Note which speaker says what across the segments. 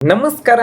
Speaker 1: ನಮಸ್ಕಾರ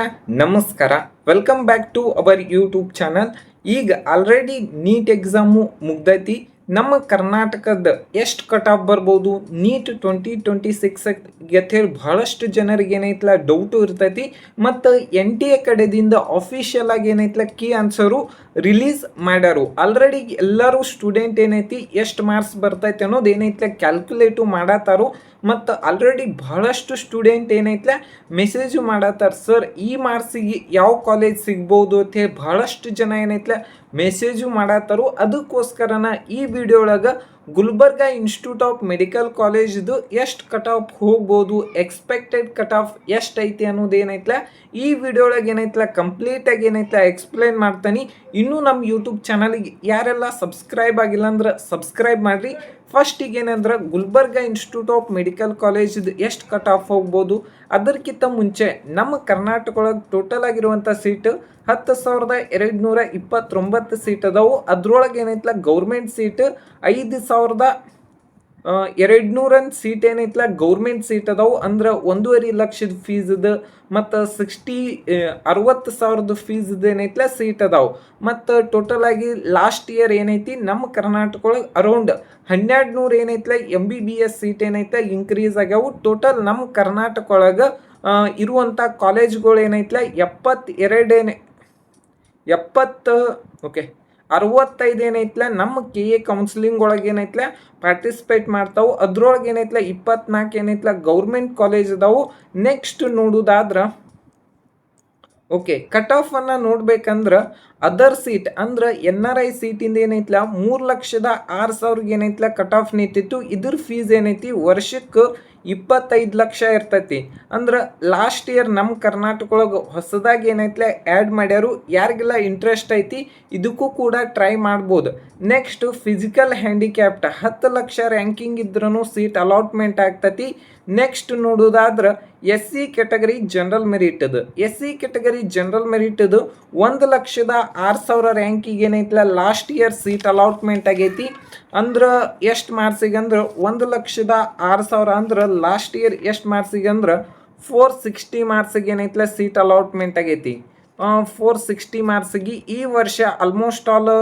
Speaker 1: welcome back to our YouTube channel. ಈಗ already NEET exam ಮುಗ್ದೈತಿ. ನಮ್ಮ ಕರ್ನಾಟಕದ ಎಷ್ಟು ಕಟ್ ಆಫ್ ಬರ್ಬೋದು ನೀಟ್ 2026 ಹೇಳಿ ಬಹಳಷ್ಟು ಜನರಿಗೆ ಏನೈತಲ್ಲ ಡೌಟು ಇರ್ತೈತಿ. ಮತ್ತು NTA ಕಡೆದಿಂದ ಅಫಿಷಿಯಲ್ ಆಗಿ ಏನೈತಲ್ಲ ಕೀ ಆನ್ಸರು ರಿಲೀಸ್ ಮಾಡ್ಯಾರು. ಆಲ್ರೆಡಿ ಎಲ್ಲರೂ ಸ್ಟೂಡೆಂಟ್ ಏನೈತಿ ಎಷ್ಟು ಮಾರ್ಕ್ಸ್ ಬರ್ತೈತೆ ಅನ್ನೋದು ಏನೈತಲ್ಲ ಕ್ಯಾಲ್ಕುಲೇಟು ಮಾಡತ್ತಾರು. ಮತ್ತು ಆಲ್ರೆಡಿ ಬಹಳಷ್ಟು ಸ್ಟೂಡೆಂಟ್ ಏನೈತಲ್ಲ ಮೆಸೇಜು ಮಾಡತ್ತಾರ, ಸರ್ ಈ ಮಾರ್ಕ್ಸಿಗೆ ಯಾವ ಕಾಲೇಜ್ ಸಿಗ್ಬೋದು ಅಂತ ಹೇಳಿ ಬಹಳಷ್ಟು ಜನ ಏನೈತಲ್ಲ ಮೆಸೇಜು ಮಾಡತ್ತಾರು. ಅದಕ್ಕೋಸ್ಕರನ ಈ ವಿಡಿಯೋ ಒಳಗೆ ಗುಲ್ಬರ್ಗ ಇನ್ಸ್ಟಿಟ್ಯೂಟ್ ಆಫ್ ಮೆಡಿಕಲ್ ಕಾಲೇಜ್ದು ಎಷ್ಟು ಕಟ್ ಆಫ್ ಹೋಗ್ಬೋದು, ಎಕ್ಸ್ಪೆಕ್ಟೆಡ್ ಕಟ್ ಆಫ್ ಎಷ್ಟು ಐತಿ ಅನ್ನೋದು ಏನೈತಲ್ಲ ಈ ವಿಡಿಯೋ ಒಳಗೆ ಏನೈತಲ್ಲ ಕಂಪ್ಲೀಟಾಗಿ ಏನೈತಲ್ಲ ಎಕ್ಸ್ಪ್ಲೇನ್ ಮಾಡ್ತಾನೆ. ಇನ್ನೂ ನಮ್ಮ ಯೂಟ್ಯೂಬ್ ಚಾನಲ್ಗೆ ಯಾರೆಲ್ಲ ಸಬ್ಸ್ಕ್ರೈಬ್ ಆಗಿಲ್ಲ ಅಂದ್ರೆ ಸಬ್ಸ್ಕ್ರೈಬ್ ಮಾಡಿರಿ. ಫಸ್ಟಿಗೆ ಏನಂದ್ರೆ ಗುಲ್ಬರ್ಗ ಇನ್ಸ್ಟಿಟ್ಯೂಟ್ ಆಫ್ ಮೆಡಿಕಲ್ ಕಾಲೇಜ್ದು ಎಷ್ಟು ಕಟ್ ಆಫ್ ಹೋಗ್ಬೋದು, ಅದಕ್ಕಿಂತ ಮುಂಚೆ ನಮ್ಮ ಕರ್ನಾಟಕ ಒಳಗೆ ಟೋಟಲ್ ಆಗಿರುವಂಥ ಸೀಟ್ 10,229 ಸೀಟ್ ಅದಾವು. ಅದ್ರೊಳಗೆ ಏನೈತಲ್ಲ ಗೌರ್ಮೆಂಟ್ ಸೀಟ್ 5,200 ಸೀಟ್ ಏನೈತಲ್ಲ ಗೌರ್ಮೆಂಟ್ ಸೀಟ್ ಅದಾವು. ಅಂದ್ರೆ 1.5 ಲಕ್ಷದ ಫೀಸ್ ಇದೆ ಮತ್ತು 60,000 ಫೀಸ್ ಏನೈತಲ್ಲ ಸೀಟ್ ಅದಾವು. ಮತ್ತು ಟೋಟಲ್ ಆಗಿ ಲಾಸ್ಟ್ ಇಯರ್ ಏನೈತಿ ನಮ್ಮ ಕರ್ನಾಟಕ ಒಳಗೆ ಅರೌಂಡ್ 1,200 ಏನೈತಲ್ಲ MBBS ಸೀಟ್ ಏನೈತಲ್ಲ ಇನ್ಕ್ರೀಸ್ ಆಗ್ಯಾವು. ಟೋಟಲ್ ನಮ್ಮ ಕರ್ನಾಟಕ ಒಳಗೆ ಇರುವಂಥ ಕಾಲೇಜ್ಗಳು ಏನೈತಲ್ಲ 65 ಏನೈತಲ್ಲ ನಮ್ಮ KA ಕೌನ್ಸಿಲಿಂಗ್ ಒಳಗೆ ಏನೈತಲ್ಲ ಪಾರ್ಟಿಸಿಪೇಟ್ ಮಾಡ್ತಾವು. ಅದ್ರೊಳಗೆ ಏನೈತಲ್ಲ 24 ಏನೈತಲ್ಲ ಗೌರ್ಮೆಂಟ್ ಕಾಲೇಜ್ ಅದಾವು. ನೆಕ್ಸ್ಟ್ ನೋಡೋದಾದ್ರೆ ಕಟ್ ಆಫ್ ಅನ್ನ ನೋಡ್ಬೇಕಂದ್ರೆ ಅದರ್ ಸೀಟ್ ಅಂದ್ರೆ NRI ಸೀಟಿಂದ ಏನೈತಲ್ಲ 3,06,000 ಏನೈತಲ್ಲ ಕಟ್ ಆಫ್ ನಿಂತಿತ್ತು. ಇದ್ರ ಫೀಸ್ ಏನೈತಿ ವರ್ಷಕ್ಕೆ 25 ಲಕ್ಷ ಇರ್ತೈತಿ. ಅಂದ್ರೆ ಲಾಸ್ಟ್ ಇಯರ್ ನಮ್ಮ ಕರ್ನಾಟಕ ಒಳಗೆ ಹೊಸದಾಗಿ ಏನೈತಲ್ಲ ಆ್ಯಡ್ ಮಾಡ್ಯಾರು. ಯಾರಿಗೆಲ್ಲ ಇಂಟ್ರೆಸ್ಟ್ ಐತಿ ಇದಕ್ಕೂ ಕೂಡ ಟ್ರೈ ಮಾಡ್ಬೋದು. Next physical handicapped 10 lakh ranking ಇದ್ರೂ ಸೀಟ್ ಅಲಾಟ್ಮೆಂಟ್ ಆಗ್ತೈತಿ. ನೆಕ್ಸ್ಟ್ ನೋಡೋದಾದ್ರೆ SC ಕ್ಯಾಟಗರಿ ಜನರಲ್ ಮೆರಿಟ್ ಅದು. SC ಕ್ಯಾಟಗರಿ ಜನರಲ್ ಮೆರಿಟ್ ಅದು 1,06,000 ರ್ಯಾಂಕಿಗೆ ಏನೈತಲ್ಲ ಲಾಸ್ಟ್ ಇಯರ್ ಸೀಟ್ ಅಲಾಟ್ಮೆಂಟ್ ಆಗೈತಿ. ಅಂದ್ರೆ ಎಷ್ಟು ಮಾರ್ಕ್ಸಿಗೆ ಅಂದ್ರೆ 1,06,000 ಅಂದ್ರೆ ಲಾಸ್ಟ್ ಇಯರ್ ಎಷ್ಟು ಮಾರ್ಕ್ಸಿಗೆ ಅಂದ್ರೆ 460 ಮಾರ್ಕ್ಸಿಗೆ ಏನೈತಲ್ಲ ಸೀಟ್ ಅಲಾಟ್ಮೆಂಟ್ ಆಗೈತಿ. 460 ಮಾರ್ಕ್ಸಿಗೆ ಈ ವರ್ಷ ಆಲ್ಮೋಸ್ಟ್ ಆಲ್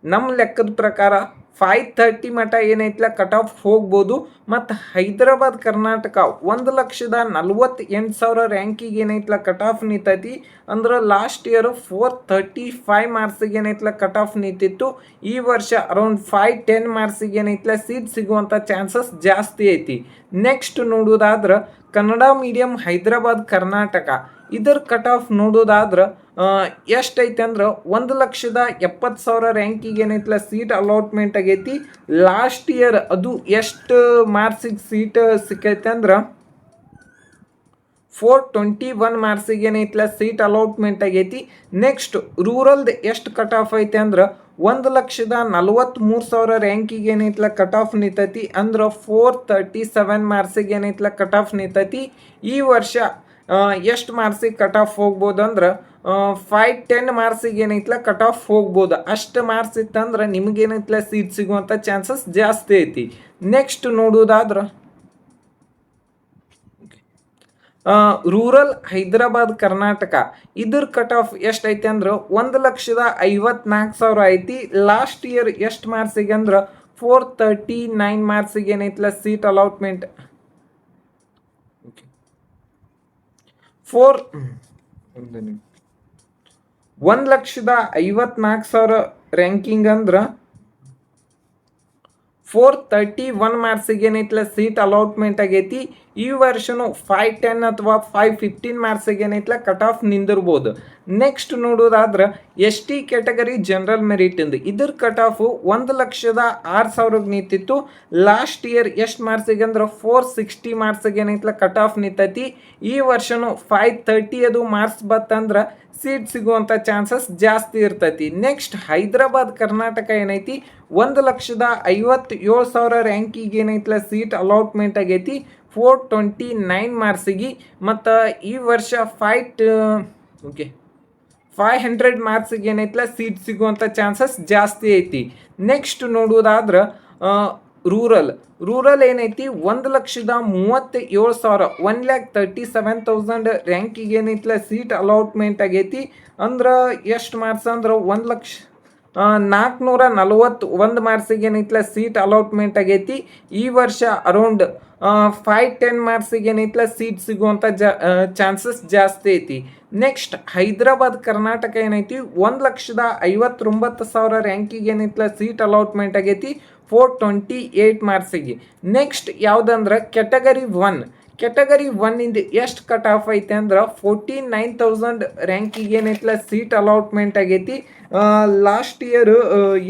Speaker 1: ನಮ್ಮ ಲೆಕ್ಕದ ಪ್ರಕಾರ 530 ಮಟ ಏನೈತಲ್ಲ ಕಟ್ ಆಫ್ ಹೋಗ್ಬೋದು. ಮತ್ತು ಹೈದರಾಬಾದ್ ಕರ್ನಾಟಕ 1,48,000 ರ್ಯಾಂಕಿಗೆ ಏನೈತಲ್ಲ ಕಟ್ ಆಫ್ ನಿಂತೈತಿ. ಅಂದ್ರೆ ಲಾಸ್ಟ್ ಇಯರ್ 435 ಮಾರ್ಕ್ಸಿಗೆ ಏನೈತಲ್ಲ ಕಟ್ ಆಫ್ ನಿಂತಿತ್ತು. ಈ ವರ್ಷ ಅರೌಂಡ್ 510 ಮಾರ್ಕ್ಸಿಗೆ ಏನೈತಲ್ಲ ಸೀಟ್ ಸಿಗುವಂಥ ಚಾನ್ಸಸ್ ಜಾಸ್ತಿ ಐತಿ. ನೆಕ್ಸ್ಟ್ ನೋಡೋದಾದ್ರೆ ಕನ್ನಡ ಮೀಡಿಯಂ ಹೈದರಾಬಾದ್ ಕರ್ನಾಟಕ ಇದರ ಕಟ್ ಆಫ್ ನೋಡೋದಾದ್ರೆ ಎಷ್ಟೈತೆ ಅಂದ್ರೆ 1,70,000 ರ್ಯಾಂಕಿಗೆ ಏನೈತಲ್ಲ ಸೀಟ್ ಅಲಾಟ್ಮೆಂಟ್ ಆಗೈತಿ. ಲಾಸ್ಟ್ ಇಯರ್ ಅದು ಎಷ್ಟು ಮಾರ್ಕ್ಸಿಗೆ ಸೀಟ್ ಸಿಕ್ಕೈತೆ ಅಂದ್ರೆ 421 ಮಾರ್ಕ್ಸಿಗೆ ಏನೈತಲ್ಲ ಸೀಟ್ ಅಲಾಟ್ಮೆಂಟ್ ಆಗೈತಿ. ನೆಕ್ಸ್ಟ್ ರೂರಲ್ದು ಎಷ್ಟು ಕಟ್ ಆಫ್ ಐತೆ ಅಂದ್ರೆ 1,43,000 ರ್ಯಾಂಕಿಗೆ ಏನೈತಲ್ಲ ಕಟ್ ಆಫ್ ನಿಂತೈತಿ. ಅಂದ್ರೆ 437 ಮಾರ್ಕ್ಸಿಗೆ ಏನೈತಲ್ಲ ಕಟ್ ಆಫ್ ನಿಂತೈತಿ. ಈ ವರ್ಷ ಎಷ್ಟು ಮಾರ್ಕ್ಸಿಗೆ ಕಟ್ ಆಫ್ ಹೋಗ್ಬೋದು ಅಂದ್ರೆ 510 ಮಾರ್ಕ್ಸಿಗೆ ಏನೈತಲ್ಲ ಕಟ್ ಆಫ್ ಹೋಗ್ಬೋದು. ಅಷ್ಟು ಮಾರ್ಕ್ಸ್ ಇತ್ತಂದ್ರೆ ನಿಮಗೇನೈತಲ್ಲ ಸೀಟ್ ಸಿಗುವಂಥ ಚಾನ್ಸಸ್ ಜಾಸ್ತಿ ಐತಿ. ನೆಕ್ಸ್ಟ್ ನೋಡೋದಾದ್ರೆ ರೂರಲ್ ಹೈದರಾಬಾದ್ ಕರ್ನಾಟಕ ಇದ್ರ ಕಟ್ ಆಫ್ ಎಷ್ಟೈತೆ ಅಂದ್ರೆ 1,54,000 ಐತಿ. ಲಾಸ್ಟ್ ಇಯರ್ ಎಷ್ಟು ಮಾರ್ಕ್ಸಿಗೆ ಅಂದ್ರೆ 439 ಮಾರ್ಕ್ಸಿಗೆ ಏನೈತಲ್ಲ ಸೀಟ್ ಅಲಾಟ್ಮೆಂಟ್ 1,54,000 ರ್ಯಾಂಕಿಂಗ್ ಅಂದ್ರೆ 431 ಮಾರ್ಕ್ಸಿಗೆ ಏನೈತಲ್ಲ ಸೀಟ್ ಅಲಾಟ್ಮೆಂಟ್ ಆಗೈತಿ. ಈ ವರ್ಷನೂ 510 ಅಥವಾ 515 ಮಾರ್ಕ್ಸಿಗೆ ಏನೈತಲ್ಲ ಕಟ್ ಆಫ್ ನಿಂದಿರ್ಬೋದು. ನೆಕ್ಸ್ಟ್ ನೋಡೋದಾದ್ರೆ ST ಕ್ಯಾಟಗರಿ ಜನರಲ್ ಮೆರಿಟ್ ಇದ್ರ ಕಟ್ ಆಫ್ 1,06,000 ನಿಂತಿತ್ತು. ಲಾಸ್ಟ್ ಇಯರ್ ಎಷ್ಟು ಮಾರ್ಕ್ಸಿಗೆ ಅಂದ್ರೆ 460 ಮಾರ್ಕ್ಸಿಗೆ ಏನೈತಲ್ಲ ಕಟ್ ಆಫ್ ನಿಂತೈತಿ. ಈ ವರ್ಷನೂ 530 ಅದು ಮಾರ್ಕ್ಸ್ ಬತ್ತಂದ್ರೆ ಸೀಟ್ ಸಿಗುವಂಥ ಚಾನ್ಸಸ್ ಜಾಸ್ತಿ ಇರ್ತೈತಿ. ನೆಕ್ಸ್ಟ್ ಹೈದರಾಬಾದ್ ಕರ್ನಾಟಕ ಏನೈತಿ 1,57,000 ರ್ಯಾಂಕಿಗೆ ಏನೈತಲ್ಲ ಸೀಟ್ ಅಲಾಟ್ಮೆಂಟ್ ಆಗೈತಿ 429 ಮಾರ್ಕ್ಸಿಗೆ. ಮತ್ತು ಈ ವರ್ಷ 500 ಮಾರ್ಕ್ಸಿಗೆ ಏನೈತಲ್ಲ ಸೀಟ್ ಸಿಗುವಂಥ ಚಾನ್ಸಸ್ ಜಾಸ್ತಿ ಐತಿ. ನೆಕ್ಸ್ಟ್ ನೋಡೋದಾದ್ರೆ ರೂರಲ್ ಏನೈತಿ 1,37,000 1,37,000 ರ್ಯಾಂಕಿಗೆ ಏನೈತಿಲ್ಲ ಸೀಟ್ ಅಲಾಟ್ಮೆಂಟ್ ಆಗೈತಿ. ಅಂದ್ರೆ ಎಷ್ಟು ಮಾರ್ಕ್ಸ್ ಅಂದ್ರೆ 1,441 ಮಾರ್ಕ್ಸಿಗೆ ಏನೈತಿಲ್ಲ ಸೀಟ್ ಅಲಾಟ್ಮೆಂಟ್ ಆಗೈತಿ. ಈ ವರ್ಷ ಅರೌಂಡ್ 5-10 ಮಾರ್ಕ್ಸಿಗೆ ಏನೈತಿಲ್ಲ ಸೀಟ್ ಸಿಗುವಂಥ ಚಾನ್ಸಸ್ ಜಾಸ್ತಿ ಐತಿ. ನೆಕ್ಸ್ಟ್ ಹೈದರಾಬಾದ್ ಕರ್ನಾಟಕ ಏನೈತಿ 1,59,000 ರ್ಯಾಂಕಿಗೆ ಏನೈತಿಲ್ಲ ಸೀಟ್ ಅಲಾಟ್ಮೆಂಟ್ ಆಗೈತಿ 428 ಮಾರ್ಕ್ಸಿಗೆ. ನೆಕ್ಸ್ಟ್ ಯಾವುದಂದ್ರೆ ಕ್ಯಾಟಗರಿ ಒನ್ನಿಂದ ಎಷ್ಟು ಕಟ್ ಆಫ್ ಐತೆ ಅಂದ್ರೆ 49,000 ರ್ಯಾಂಕಿಗೆ ಏನೈತಿಲ್ಲ ಸೀಟ್ ಅಲಾಟ್ಮೆಂಟ್ ಆಗೈತಿ. ಲಾಸ್ಟ್ ಇಯರ್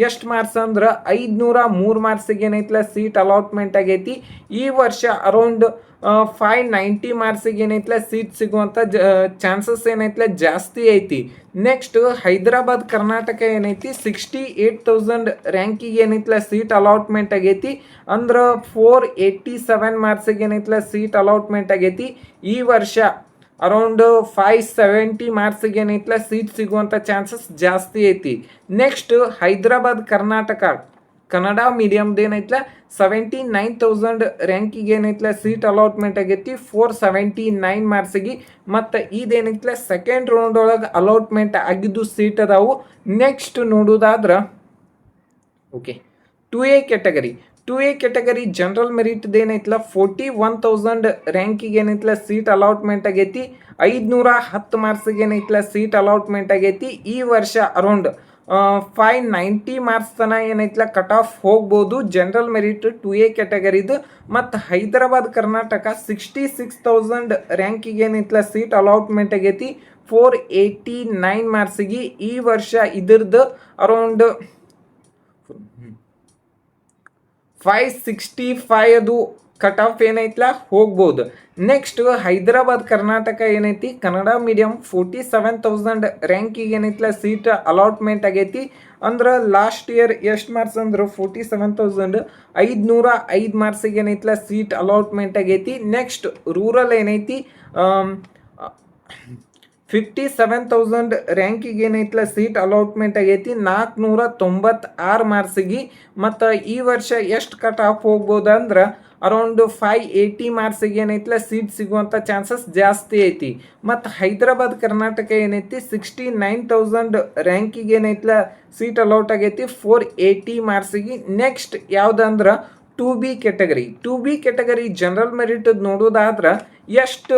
Speaker 1: ಎಷ್ಟು ಮಾರ್ಕ್ಸ್ ಅಂದ್ರೆ 503 ಮಾರ್ಕ್ಸಿಗೆ ಏನೈತಿಲ್ಲ ಸೀಟ್ ಅಲಾಟ್ಮೆಂಟ್ ಆಗೈತಿ. ಈ ವರ್ಷ ಅರೌಂಡ್ 590 ಮಾರ್ಕ್ಸಿಗೆ ಏನೈತಿಲ್ಲ ಸೀಟ್ ಸಿಗುವಂಥ ಚಾನ್ಸಸ್ ಏನೈತಿಲ್ಲ ಜಾಸ್ತಿ ಐತಿ. ನೆಕ್ಸ್ಟ್ ಹೈದರಾಬಾದ್ ಕರ್ನಾಟಕ ಏನೈತಿ 68,000 ರ್ಯಾಂಕಿಗೆ ಏನೈತಿಲ್ಲ ಸೀಟ್ ಅಲಾಟ್ಮೆಂಟ್ ಆಗೈತಿ. ಅಂದ್ರೆ 487 ಮಾರ್ಕ್ಸಿಗೆ ಏನೈತಿಲ್ಲ ಸೀಟ್ ಅಲಾಟ್ಮೆಂಟ್ ಆಗೈತಿ. ಈ ವರ್ಷ ಅರೌಂಡ್ 570 ಮಾರ್ಕ್ಸಿಗೆ ಏನೈತಿಲ್ಲ ಸೀಟ್ ಸಿಗುವಂಥ ಚಾನ್ಸಸ್ ಜಾಸ್ತಿ ಐತಿ. ನೆಕ್ಸ್ಟ್ ಹೈದರಾಬಾದ್ ಕರ್ನಾಟಕ ಕನ್ನಡ ಮೀಡಿಯಮ್ದು ಏನೈತಿಲ್ಲ 79,000 ರ್ಯಾಂಕಿಗೆ ಏನೈತಿಲ್ಲ ಸೀಟ್ ಅಲಾಟ್ಮೆಂಟ್ ಆಗೈತಿ 479 ಮಾರ್ಕ್ಸಿಗೆ. ಮತ್ತು ಇದೇನೈತಿಲ್ಲ ಸೆಕೆಂಡ್ ರೌಂಡ್ ಒಳಗೆ ಅಲಾಟ್ಮೆಂಟ್ ಆಗಿದ್ದು ಸೀಟ್ ಅದಾವು. ನೆಕ್ಸ್ಟ್ ನೋಡೋದಾದ್ರೆ ಓಕೆ 2A ಕ್ಯಾಟಗರಿ ಜನರಲ್ ಮೆರಿಟ್ದು ಏನೈತಿಲ್ಲ 41,000 ರ್ಯಾಂಕಿಗೆ ಏನೈತಿಲ್ಲ ಸೀಟ್ ಅಲಾಟ್ಮೆಂಟ್ ಆಗೈತಿ 510 ಮಾರ್ಕ್ಸಿಗೆ ಏನೈತಿಲ್ಲ ಸೀಟ್ ಅಲಾಟ್ಮೆಂಟ್ ಆಗೈತಿ. ಈ ವರ್ಷ ಅರೌಂಡ್ 590 ಮಾರ್ಕ್ಸ್ ತನಕ ಏನೈತಿಲ್ಲ ಕಟ್ ಆಫ್ ಹೋಗ್ಬೋದು ಜನರಲ್ ಮೆರಿಟ್ 2A ಕ್ಯಾಟಗರಿದು. ಮತ್ತು ಹೈದರಾಬಾದ್ ಕರ್ನಾಟಕ 66,000 ರ್ಯಾಂಕಿಗೆ ಏನೈತಿಲ್ಲ ಸೀಟ್ ಅಲಾಟ್ಮೆಂಟ್ ಆಗೈತಿ 489 ಮಾರ್ಕ್ಸಿಗೆ. ಈ ವರ್ಷ ಇದ್ರದ್ದು ಅರೌಂಡ್ 565 ಅದು ಕಟ್ ಆಫ್ ಏನೈತಿಲ್ಲ ಹೋಗ್ಬೋದು. ನೆಕ್ಸ್ಟ್ ಹೈದರಾಬಾದ್ ಕರ್ನಾಟಕ ಏನೈತಿ ಕನ್ನಡ ಮೀಡಿಯಂ 47,000 ರ್ಯಾಂಕಿಗೆ ಏನೈತಿಲ್ಲ ಸೀಟ್ ಅಲಾಟ್ಮೆಂಟ್ ಆಗೈತಿ. ಅಂದ್ರೆ ಲಾಸ್ಟ್ ಇಯರ್ ಎಷ್ಟು ಮಾರ್ಕ್ಸ್ ಅಂದ್ರೆ 47,505 ಮಾರ್ಕ್ಸಿಗೆ ಏನೈತಿಲ್ಲ ಸೀಟ್ ಅಲಾಟ್ಮೆಂಟ್ ಆಗೈತಿ. ನೆಕ್ಸ್ಟ್ ರೂರಲ್ ಏನೈತಿ 57,000 ರ್ಯಾಂಕಿಗೆ ಏನೈತಿಲ್ಲ ಸೀಟ್ ಅಲಾಟ್ಮೆಂಟ್ ಆಗೈತಿ 496 ಮಾರ್ಕ್ಸಿಗೆ. ಮತ್ತು ಈ ವರ್ಷ ಎಷ್ಟು ಕಟ್ ಆಫ್ ಹೋಗ್ಬೋದು ಅಂದ್ರೆ ಅರೌಂಡ್ 580 ಮಾರ್ಕ್ಸಿಗೆ ಏನೈತಿಲ್ಲ ಸೀಟ್ ಸಿಗುವಂಥ ಚಾನ್ಸಸ್ ಜಾಸ್ತಿ ಐತಿ. ಮತ್ತು ಹೈದರಾಬಾದ್ ಕರ್ನಾಟಕ ಏನೈತಿ 69,000 ರ್ಯಾಂಕಿಗೆ ಏನೈತಿಲ್ಲ ಸೀಟ್ ಅಲೌಟ್ ಆಗೈತಿ 480 ಮಾರ್ಕ್ಸಿಗೆ. ನೆಕ್ಸ್ಟ್ ಯಾವುದಂದ್ರೆ 2B ಕ್ಯಾಟಗರಿ ಜನರಲ್ ಮೆರಿಟ್ ನೋಡೋದಾದ್ರೆ ಎಷ್ಟು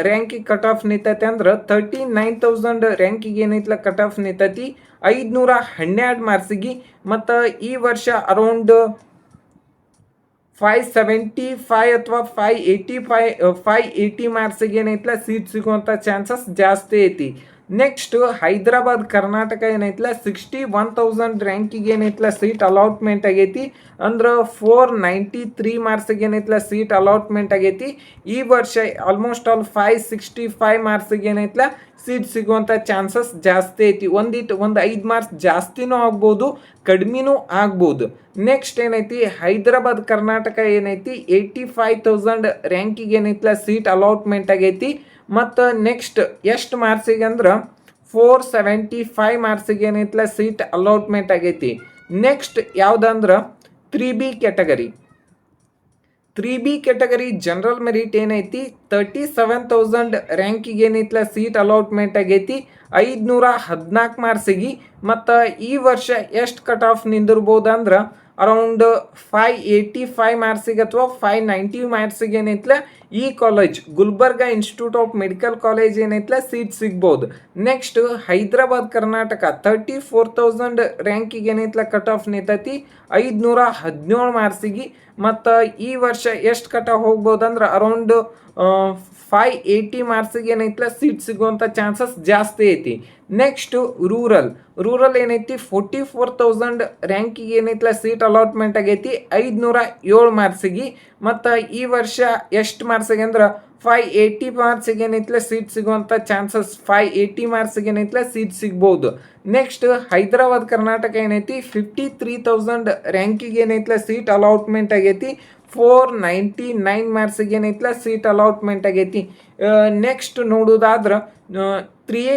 Speaker 1: ರ್ಯಾಂಕಿಗೆ ಕಟ್ ಆಫ್ ನಿಂತೈತೆ ಅಂದ್ರೆ 39,000 ರ್ಯಾಂಕಿಗೆ ಏನೈತಿಲ್ಲ ಕಟ್ ಆಫ್ ನಿಂತೈತಿ 512 ಮಾರ್ಕ್ಸಿಗೆ. ಮತ್ತು ಈ ವರ್ಷ ಅರೌಂಡ್ 575 ಅಥವಾ 580 ಮಾರ್ಕ್ಸಿಗೆ ಏನೈತಿಲ್ಲ ಸೀಟ್ ಸಿಗುವಂಥ ಚಾನ್ಸಸ್ ಜಾಸ್ತಿ ಐತಿ. ನೆಕ್ಸ್ಟ್ ಹೈದರಾಬಾದ್ ಕರ್ನಾಟಕ ಏನೈತಿಲ್ಲ 61,000 ರ್ಯಾಂಕಿಗೆ ಏನೈತಿಲ್ಲ ಸೀಟ್ ಅಲಾಟ್ಮೆಂಟ್ ಆಗೈತಿ. ಅಂದ್ರೆ 493 ಮಾರ್ಕ್ಸಿಗೆ ಏನೈತಿಲ್ಲ ಸೀಟ್ ಅಲಾಟ್ಮೆಂಟ್ ಆಗೈತಿ. ಈ ವರ್ಷ ಆಲ್ಮೋಸ್ಟ್ ಆಲ್ 565 ಮಾರ್ಕ್ಸಿಗೆ ಏನೈತಿಲ್ಲ ಸೀಟ್ ಸಿಗುವಂಥ ಚಾನ್ಸಸ್ ಜಾಸ್ತಿ ಐತಿ. ಒಂದು 5 ಮಾರ್ಕ್ಸ್ ಜಾಸ್ತಿನೂ ಆಗ್ಬೋದು ಕಡಿಮೆನೂ ಆಗ್ಬೋದು. ನೆಕ್ಸ್ಟ್ ಏನೈತಿ ಹೈದರಾಬಾದ್ ಕರ್ನಾಟಕ ಏನೈತಿ 85,000 ರ್ಯಾಂಕಿಗೆ ಏನೈತಿಲ್ಲ ಸೀಟ್ ಅಲಾಟ್ಮೆಂಟ್ ಆಗೈತಿ. ಮತ್ತು ನೆಕ್ಸ್ಟ್ ಎಷ್ಟು ಮಾರ್ಕ್ಸಿಗೆ ಅಂದ್ರೆ 475 ಮಾರ್ಕ್ಸಿಗೆ ಏನೈತಿಲ್ಲ ಸೀಟ್ ಅಲಾಟ್ಮೆಂಟ್ ಆಗೈತಿ. ನೆಕ್ಸ್ಟ್ ಯಾವುದಂದ್ರೆ 3B ಕ್ಯಾಟಗರಿ ಜನರಲ್ ಮೆರಿಟ್ ಏನೈತಿ 37,000 ರ್ಯಾಂಕಿಗೆ ಏನೈತಿಲ್ಲ ಸೀಟ್ ಅಲಾಟ್ಮೆಂಟ್ ಆಗೈತಿ 514 ಮಾರ್ಕ್ಸಿಗೆ. ಮತ್ತು ಈ ವರ್ಷ ಎಷ್ಟು ಕಟ್ ಆಫ್ ನಿಂದಿರ್ಬೋದು ಅಂದ್ರೆ ಅರೌಂಡ್ 585 ಮಾರ್ಕ್ಸಿಗೆ ಅಥವಾ 590 ಮಾರ್ಕ್ಸಿಗೆ ಏನೈತಿಲ್ಲ ಈ college Gulbarga institute of medical college ಏನೈತಿಲ್ಲ ಸೀಟ್ ಸಿಗ್ಬೋದು. ನೆಕ್ಸ್ಟ್ ಹೈದರಾಬಾದ್ ಕರ್ನಾಟಕ 34,000 ರ್ಯಾಂಕಿಗೆ ಏನೈತಿಲ್ಲ ಕಟ್ ಆಫ್ ನಿಂತೈತಿ 517 ಮಾರ್ಕ್ಸಿಗೆ. ಮತ್ತು ಈ ವರ್ಷ ಎಷ್ಟು ಕಟ್ ಆಫ್ ಹೋಗ್ಬೋದು ಅಂದ್ರೆ ಅರೌಂಡ್ 580 ಮಾರ್ಕ್ಸಿಗೆ ಏನೈತಿಲ್ಲ ಸೀಟ್ ಸಿಗುವಂಥ ಚಾನ್ಸಸ್ ಜಾಸ್ತಿ ಐತಿ. ನೆಕ್ಸ್ಟು ರೂರಲ್ ಏನೈತಿ 44,000 ರ್ಯಾಂಕಿಗೆ ಏನೈತಿಲ್ಲ ಸೀಟ್ ಅಲಾಟ್ಮೆಂಟ್ ಆಗೈತಿ 507 ಮಾರ್ಕ್ಸಿಗೆ. ಮತ್ತು ಈ ವರ್ಷ ಎಷ್ಟು ಮಾರ್ಕ್ಸಿಗೆ ಅಂದ್ರೆ 580 ಮಾರ್ಕ್ಸಿಗೆ ಏನೈತಿಲ್ಲ ಸೀಟ್ ಸಿಗುವಂಥ ಚಾನ್ಸಸ್ 580 ಮಾರ್ಕ್ಸಿಗೆ ಏನೈತಿಲ್ಲ ಸೀಟ್ ಸಿಗ್ಬೋದು. ನೆಕ್ಸ್ಟ್ ಹೈದರಾಬಾದ್ ಕರ್ನಾಟಕ ಏನೈತಿ 53,000 ರ್ಯಾಂಕಿಗೆ ಏನೈತಿಲ್ಲ ಸೀಟ್ ಅಲಾಟ್ಮೆಂಟ್ ಆಗೈತಿ 499 ಮಾರ್ಕ್ಸಿಗೆ ಏನೈತಲ್ಲ ಸೀಟ್ ಅಲಾಟ್ಮೆಂಟ್ ಆಗೈತಿ. ನೆಕ್ಸ್ಟ್ ನೋಡೋದಾದ್ರೆ 3A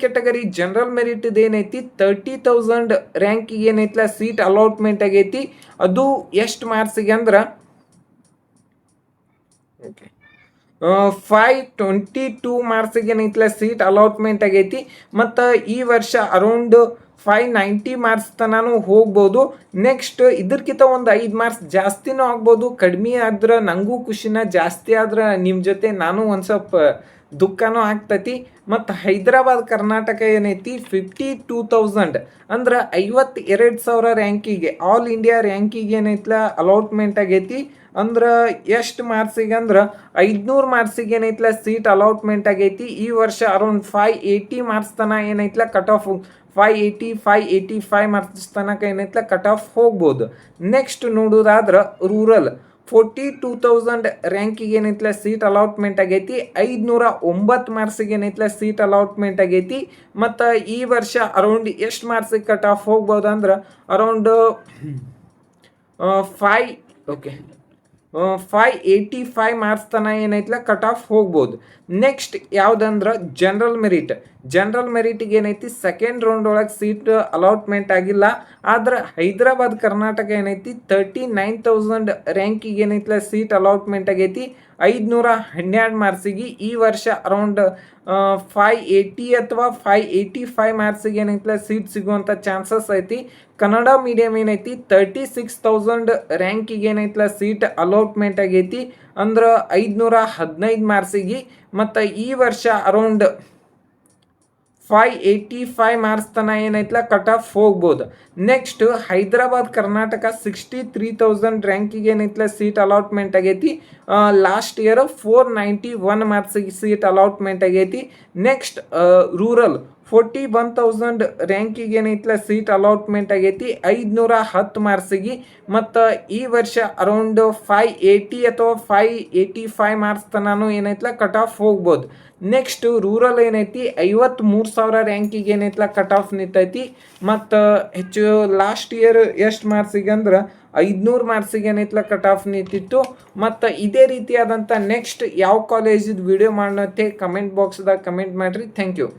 Speaker 1: ಕ್ಯಾಟಗರಿ ಜನರಲ್ ಮೆರಿಟ್ ಏನೈತಿ 30,000 ರ್ಯಾಂಕಿಗೆ ಏನೈತಲ್ಲ ಸೀಟ್ ಅಲಾಟ್ಮೆಂಟ್ ಆಗೈತಿ. ಅದು ಎಷ್ಟು ಮಾರ್ಕ್ಸಿಗೆ ಅಂದ್ರೆ 522 ಮಾರ್ಕ್ಸಿಗೆ ಏನೈತಲ್ಲ ಸೀಟ್ ಅಲಾಟ್ಮೆಂಟ್ ಆಗೈತಿ. ಮತ್ತು ಈ ವರ್ಷ ಅರೌಂಡ್ 590 ಮಾರ್ಕ್ಸ್ ತನೂ ಹೋಗ್ಬೋದು. ನೆಕ್ಸ್ಟ್ ಇದಕ್ಕಿಂತ ಒಂದು 5 ಮಾರ್ಕ್ಸ್ ಜಾಸ್ತಿನೂ ಆಗ್ಬೋದು, ಕಡಿಮೆ ಆದ್ರೆ ನನಗೂ ಖುಷಿನ, ಜಾಸ್ತಿ ಆದ್ರೆ ನಿಮ್ಮ ಜೊತೆ ನಾನು ಒಂದು ಸ್ವಲ್ಪ ದುಃಖನೂ ಆಗ್ತೈತಿ. ಮತ್ತು ಹೈದರಾಬಾದ್ ಕರ್ನಾಟಕ ಏನೈತಿ 52,000 ಅಂದ್ರೆ 52,000 ರ್ಯಾಂಕಿಗೆ ಆಲ್ ಇಂಡಿಯಾ ರ್ಯಾಂಕಿಗೆ ಏನೈತಲ್ಲ ಅಲಾಟ್ಮೆಂಟ್ ಆಗೈತಿ. ಅಂದ್ರೆ ಎಷ್ಟು ಮಾರ್ಕ್ಸಿಗೆ ಅಂದ್ರೆ 500 ಮಾರ್ಕ್ಸಿಗೆ ಏನೈತಲ್ಲ ಸೀಟ್ ಅಲಾಟ್ಮೆಂಟ್ ಆಗೈತಿ. ಈ ವರ್ಷ ಅರೌಂಡ್ 580 ಮಾರ್ಕ್ಸ್ ತನಕ ಏನೈತಲ್ಲ ಕಟ್ ಆಫ್ 585 ಮಾರ್ಕ್ಸ್ ತನಕ ಏನೈತಲ್ಲ ಕಟ್ ಆಫ್ ಹೋಗ್ಬೋದು. ನೆಕ್ಸ್ಟ್ ನೋಡೋದಾದ್ರೆ ರೂರಲ್ 42,000 ರ್ಯಾಂಕಿಗೆ ಏನೈತಲ್ಲ ಸೀಟ್ ಅಲಾಟ್ಮೆಂಟ್ ಆಗೈತಿ. 509 ಮಾರ್ಕ್ಸಿಗೆ ಏನೈತಲ್ಲ ಸೀಟ್ ಅಲಾಟ್ಮೆಂಟ್ ಆಗೈತಿ. ಮತ್ತು ಈ ವರ್ಷ ಅರೌಂಡ್ ಎಷ್ಟು ಮಾರ್ಕ್ಸಿಗೆ ಕಟ್ ಆಫ್ ಹೋಗ್ಬೋದು ಅಂದ್ರೆ ಅರೌಂಡ್ 585 ಮಾರ್ಕ್ಸ್ ತನಕ ಏನೈತಲ್ಲ ಕಟ್ ಆಫ್ ಹೋಗ್ಬೋದು. ನೆಕ್ಸ್ಟ್ ಯಾವುದಂದ್ರೆ ಜನರಲ್ ಮೆರಿಟಿಗೆ ಏನೈತಿ ಸೆಕೆಂಡ್ ರೌಂಡ್ ಒಳಗೆ ಸೀಟ್ ಅಲಾಟ್ಮೆಂಟ್ ಆಗಿಲ್ಲ. ಆದ್ರೆ ಹೈದರಾಬಾದ್ ಕರ್ನಾಟಕ ಏನೈತಿ 39,000 ರ್ಯಾಂಕಿಗೆ ಏನೈತಲ್ಲ ಸೀಟ್ ಅಲಾಟ್ಮೆಂಟ್ ಆಗೈತಿ. 512 ಮಾರ್ಕ್ಸಿಗೆ ಈ ವರ್ಷ ಅರೌಂಡ್ 580 ಅಥವಾ 585 ಮಾರ್ಕ್ಸಿಗೆ ಏನೈತಲ್ಲ ಸೀಟ್ ಸಿಗುವಂಥ ಚಾನ್ಸಸ್ ಐತಿ. ಕನ್ನಡ ಮೀಡಿಯಂ ಏನೈತಿ 36,000 ರ್ಯಾಂಕಿಗೆ ಏನೈತಲ್ಲ ಸೀಟ್ ಅಲಾಟ್ಮೆಂಟ್ ಆಗೈತಿ. ಅಂದ್ರೆ 515 ಮಾರ್ಕ್ಸಿಗೆ. ಮತ್ತು ಈ ವರ್ಷ ಅರೌಂಡ್ 585 ಮಾರ್ಕ್ಸ್ ತನಕ ಏನೈತಲ್ಲ ಕಟ್ ಆಫ್ ಹೋಗ್ಬೋದು. ನೆಕ್ಸ್ಟ್ ಹೈದರಾಬಾದ್ ಕರ್ನಾಟಕ 63,000 ರ್ಯಾಂಕಿಗೆ ಏನೈತಲ್ಲ ಸೀಟ್ ಅಲಾಟ್ಮೆಂಟ್ ಆಗೈತಿ. ಲಾಸ್ಟ್ ಇಯರ್ 491 ಮಾರ್ಕ್ಸಿಗೆ ಸೀಟ್ ಅಲಾಟ್ಮೆಂಟ್ ಆಗೈತಿ. ನೆಕ್ಸ್ಟ್ ರೂರಲ್ 41,000 ರ್ಯಾಂಕಿಗೆ ಏನೈತಲ್ಲ ಸೀಟ್ ಅಲಾಟ್ಮೆಂಟ್ ಆಗೈತಿ 510 ಮಾರ್ಕ್ಸಿಗೆ. ಮತ್ತು ಈ ವರ್ಷ ಅರೌಂಡ್ 580 ಅಥವಾ 585 ಮಾರ್ಕ್ಸ್ ತನೂ ಏನೈತಲ್ಲ ಕಟ್ ಆಫ್ ಹೋಗ್ಬೋದು. ನೆಕ್ಸ್ಟ್ ರೂರಲ್ ಏನೈತಿ 53,000 ರ್ಯಾಂಕಿಗೆ ಏನೈತಲ್ಲ ಕಟ್ ಆಫ್ ನಿಂತೈತಿ. ಮತ್ತು ಹೆಚ್ಚು ಲಾಸ್ಟ್ ಇಯರ್ ಎಷ್ಟು ಮಾರ್ಕ್ಸಿಗೆ ಅಂದ್ರೆ 500 ಮಾರ್ಕ್ಸಿಗೆ ಏನೈತಲ್ಲ ಕಟ್ ಆಫ್ ನಿಂತಿತ್ತು. ಮತ್ತು ಇದೇ ರೀತಿಯಾದಂಥ ನೆಕ್ಸ್ಟ್ ಯಾವ ಕಾಲೇಜಿದು ವಿಡಿಯೋ ಮಾಡೋತ್ತೆ ಕಮೆಂಟ್ ಬಾಕ್ಸ್ದಾಗ ಕಮೆಂಟ್ ಮಾಡಿರಿ. Thank you.